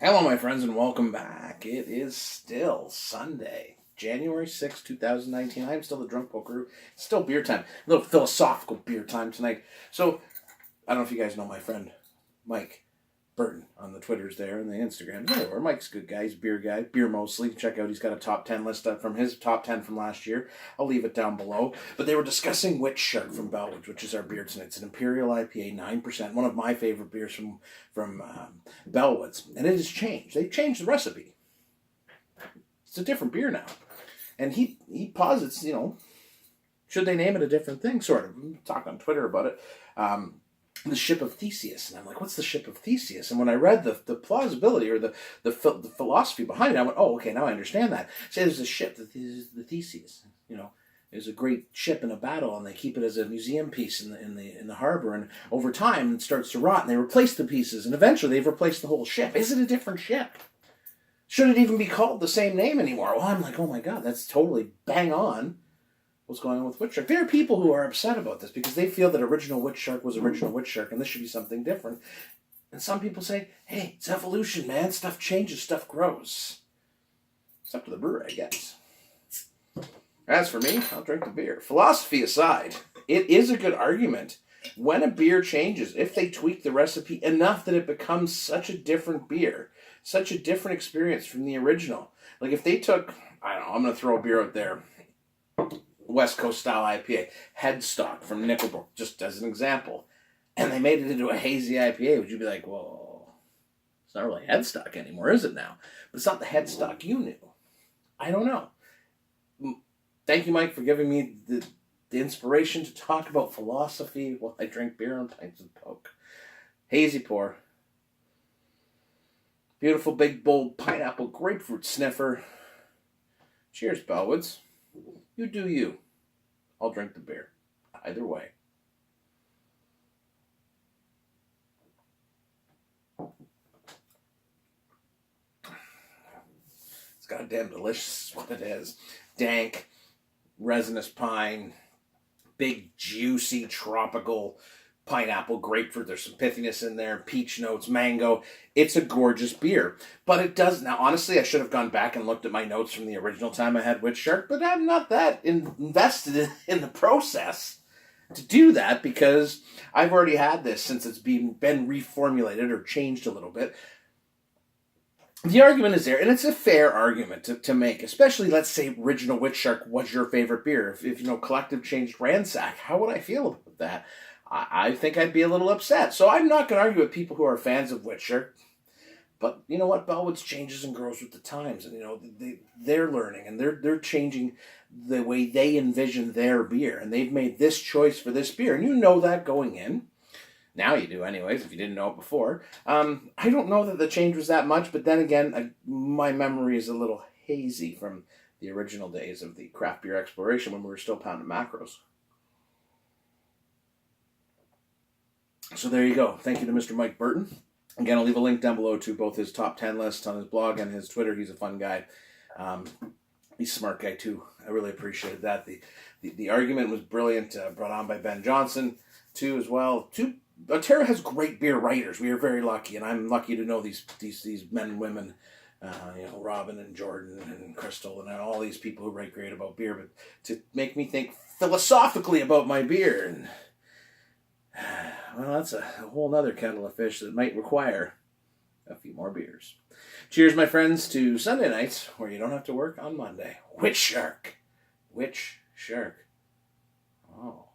Hello, my friends, and welcome back. It is still Sunday, January 6th, 2019. I'm still the Drunk Poker. It's still beer time. A little philosophical beer time tonight. So, I don't know if you guys know my friend Mike Burton on the Twitters there and the Instagrams. Anywhere. Mike's a good guy. He's a beer guy. Beer mostly. Check out, he's got a top 10 list up from his top 10 from last year. I'll leave it down below. But they were discussing Witchshark from Bellwoods, which is our beer tonight. It's an Imperial IPA, 9%. One of my favorite beers from Bellwoods. And it has changed. They've changed the recipe. It's a different beer now. And he posits, should they name it a different thing, sort of. Talk on Twitter about it. The ship of Theseus. And I'm like, what's the ship of Theseus? And when I read the plausibility or the philosophy behind it, I went, oh, okay, now I understand that. Say there's a ship, the Theseus, there's a great ship in a battle, and they keep it as a museum piece in the harbor, and over time it starts to rot, and they replace the pieces, and eventually they've replaced the whole ship. Is it a different ship? Should it even be called the same name anymore? Well, I'm like, oh my God, that's totally bang on what's going on with Witchshark. There are people who are upset about this because they feel that original Witchshark was original Witchshark and this should be something different. And some people say, hey, it's evolution, man. Stuff changes, stuff grows. It's up to the brewer, I guess. As for me, I'll drink the beer. Philosophy aside, it is a good argument. When a beer changes, if they tweak the recipe enough that it becomes such a different beer, such a different experience from the original. Like if they took, I don't know, I'm going to throw a beer out there. West Coast style IPA, Headstock from Nickelbrook, just as an example, and they made it into a hazy IPA, would you be like, well, it's not really Headstock anymore, is it now? But it's not the Headstock you knew. I don't know. Thank you, Mike, for giving me the inspiration to talk about philosophy while I drink beer on pints of Poke. Hazy pour. Beautiful, big, bold pineapple grapefruit sniffer. Cheers, Bellwoods. You do you. I'll drink the beer. Either way. It's goddamn delicious is what it is. Dank, resinous pine, big, juicy, tropical pineapple, grapefruit. There's some pithiness in there, peach notes, mango. It's a gorgeous beer. But it does, now honestly, I should have gone back and looked at my notes from the original time I had Witchshark, but I'm not that invested in the process to do that because I've already had this since it's been reformulated or changed a little bit. The argument is there, and it's a fair argument to make, especially, let's say, original Witchshark was your favorite beer. If Collective changed Ransack, how would I feel about that? I think I'd be a little upset. So I'm not going to argue with people who are fans of Witchshark. But you know what? Bellwoods changes and grows with the times. And, they're learning, and they're changing the way they envision their beer. And they've made this choice for this beer. And you know that going in. Now you do anyways, if you didn't know it before. I don't know that the change was that much. But then again, my memory is a little hazy from the original days of the craft beer exploration when we were still pounding macros. So there you go. Thank you to Mr. Mike Burton. Again, I'll leave a link down below to both his top 10 lists on his blog and his Twitter. He's a fun guy. He's a smart guy, too. I really appreciated that. The argument was brilliant, brought on by Ben Johnson, too, as well. Ontario has great beer writers. We are very lucky, and I'm lucky to know these men and women, Robin and Jordan and Crystal and all these people who write great about beer, but to make me think philosophically about my beer and... Well, that's a whole nother kettle of fish that might require a few more beers. Cheers, my friends, to Sunday nights where you don't have to work on Monday. Witchshark. Witchshark. Oh.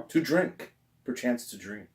To drink, perchance to dream.